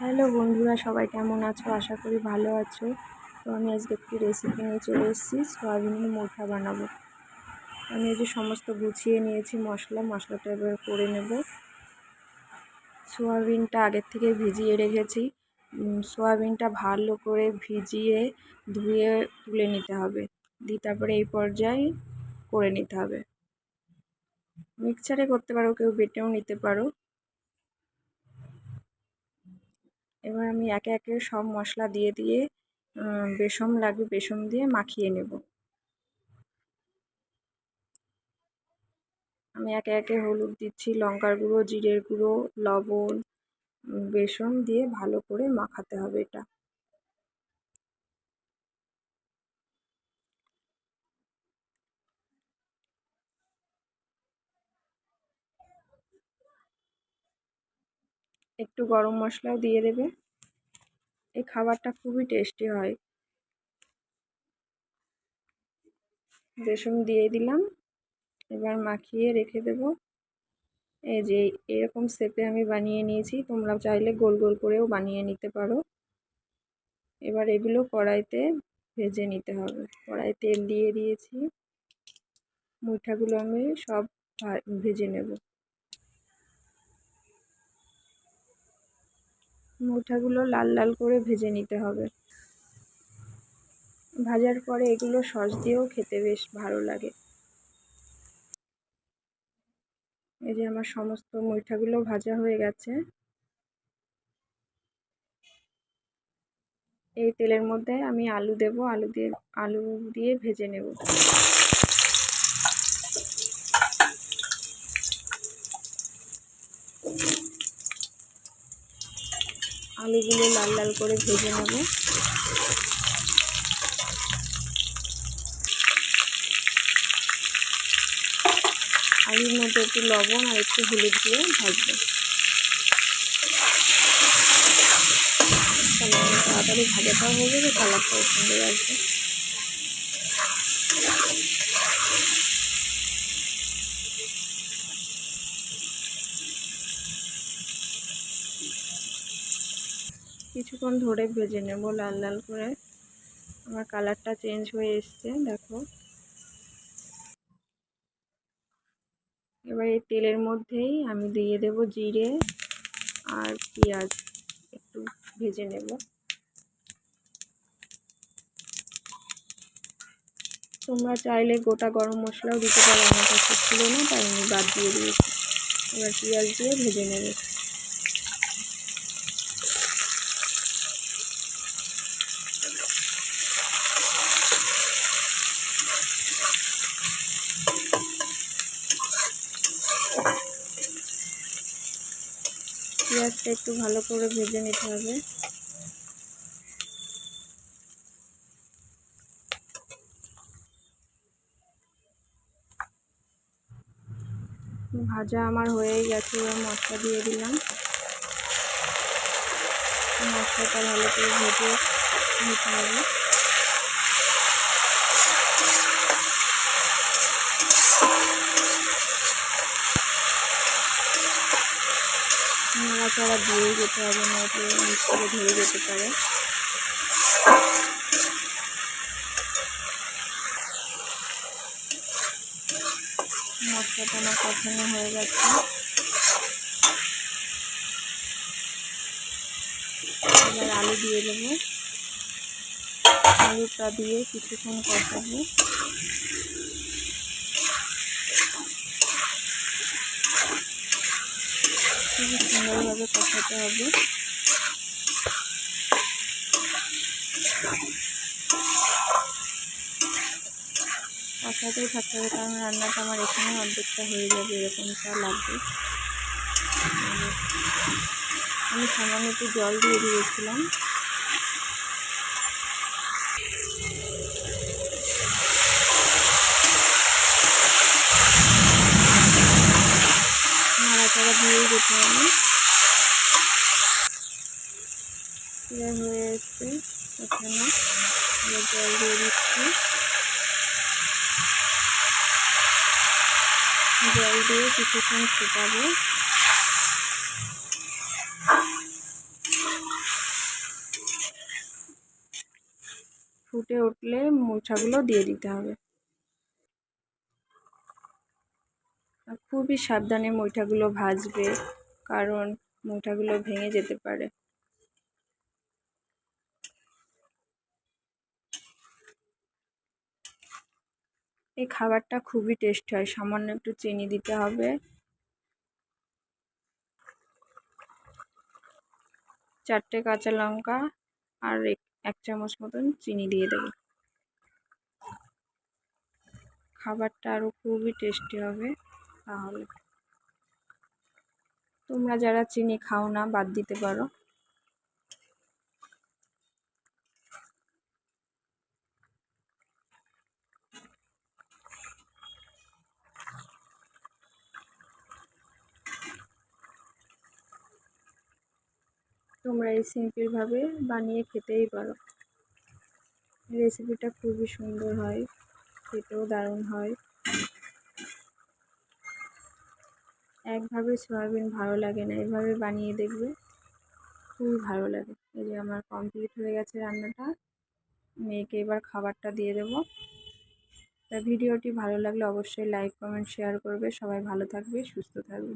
Hello বন্ধুরা, সবাই কেমন আছো? আশা করি ভালো আছো। তো আমি আজকে একটি রেসিপি নিয়ে চলে এসেছি, সয়াবিনের মোঠা বানাবো। আমি এই যে সমস্ত গুছিয়ে নিয়েছি মশলাটা এবার করে নেব। সয়াবিনটা আগের থেকে ভিজিয়ে রেখেছি। সয়াবিনটা ভালো করে ভিজিয়ে ধুয়ে তুলে নিতে হবে, দিয়ে তারপরে এই পর্যায়ে করে নিতে হবে। মিক্সচারে করতে পারো, কেউ বেটেও নিতে পারো। এবার আমি একে একে সব মশলা দিয়ে বেসন লাগবে, বেসন দিয়ে মাখিয়ে নেব। আমি একে একে হলুদ দিচ্ছি, লঙ্কার গুঁড়ো, জিরের গুঁড়ো, লবণ, বেসন দিয়ে ভালো করে মাখাতে হবে। এটা একটু গরম মশলাও দিয়ে দেবে, এই খাবারটা খুবই টেস্টি হয়। বেসন দিয়ে দিলাম, এবার মাখিয়ে রেখে দেব। এই যে এরকম শেপে আমি বানিয়ে নিয়েছি, তোমরা চাইলে গোল গোল করেও বানিয়ে নিতে পারো। এবার এগুলো কড়াইতে ভেজে নিতে হবে। কড়াই তেল দিয়ে দিয়েছি, মুঠাগুলো আমি সব ভেজে নেব। মুঠাগুলো লাল লাল করে ভেজে নিতে হবে। ভাজার পরে এগুলো সস দিয়েও খেতে বেশ ভালো লাগে। এই যে আমার সমস্ত মুঠাগুলো ভাজা হয়ে গেছে। এই তেলের মধ্যে আমি আলু দেব, আলু দিয়ে ভেজে নেব। আলুগুলো লাল লাল করে ভেজে নেব। আলুর মধ্যে একটু লবণ আর একটু হলুদ দিয়ে ভাজবো, তাহলে তাড়াতাড়ি ভাজাটাও হয়ে যাবে, কালারটাও সুন্দর আসবে। কিছুক্ষণ ধরে ভেজে নেব লাল লাল করে। আমার কালারটা চেঞ্জ হয়ে এসছে, দেখো। এবার এই তেলের মধ্যেই আমি দিয়ে দেব জিরে আর পেঁয়াজ, একটু ভেজে নেব। তোমরা চাইলে গোটা গরম মশলাও দিতে পারো, আমার কাছে ছিল না তাই আমি বাদ দিয়ে দিয়েছি। এবার পেঁয়াজ দিয়ে ভেজে নেব। পেঁয়াজটা একটু ভালো করে ভেজে নিতে হবে। ভাজা আমার হয়েই গেছে, এবার মশলা দিয়ে দিলাম। মশলাটা ভালো করে ভেজে নিতে হবে। নাড়াচাড়া দিয়ে যেতে হবে, নয়তো মিক্স করে ধরে যেতে পারে। মশলাটা আমার কষানো হয়ে গেছে, এবার আলু দিয়ে দেবো। আলুটা দিয়ে কিছুক্ষণ কষাবো। খুবই সুন্দরভাবে কষাতে হবে। কষাতেই থাকতে হবে, কারণ রান্নাটা আমার এখানে অর্ধেকটা হয়ে যাবে, এরকমটা লাগবে। আমি সামান্য একটু জল দিয়ে দিয়েছিলাম। নাড়াচাড়া দিয়েই যেতে হবে। এবার হয়ে এসছে কষানো, এবার জল দিয়ে দিচ্ছি। জল দিয়ে কিছুক্ষণ ফুটাবো। উঠলে মুঠাগুলো দিয়ে দিতে হবে। আর খুবই সাবধানে মুঠাগুলো ভাজবে, কারণ মুঠাগুলো ভেঙে যেতে পারে। এই খাবারটা খুবই টেস্টি হয়, সামান্য একটু চিনি দিতে হবে। 4টে কাঁচা লঙ্কা আর 1 চামচ মতন চিনি দিয়ে দেবো। খাবারটা আরও খুবই টেস্টি হবে। তাহলে তোমরা যারা চিনি খাও না বাদ দিতে পারো। তোমরা এই সিম্পলভাবে বানিয়ে খেতেই পারো। রেসিপিটা খুবই সুন্দর হয়, খেতেও দারুণ হয়। একভাবে সয়াবিন ভালো লাগে না, এভাবে বানিয়ে দেখবে, খুবই ভালো লাগে। এই যে আমার কমপ্লিট হয়ে গেছে রান্নাটা। মেয়েকে এবার খাবারটা দিয়ে দেবো। তা ভিডিওটি ভালো লাগলে অবশ্যই লাইক, কমেন্ট, শেয়ার করবে। সবাই ভালো থাকবে, সুস্থ থাকবে।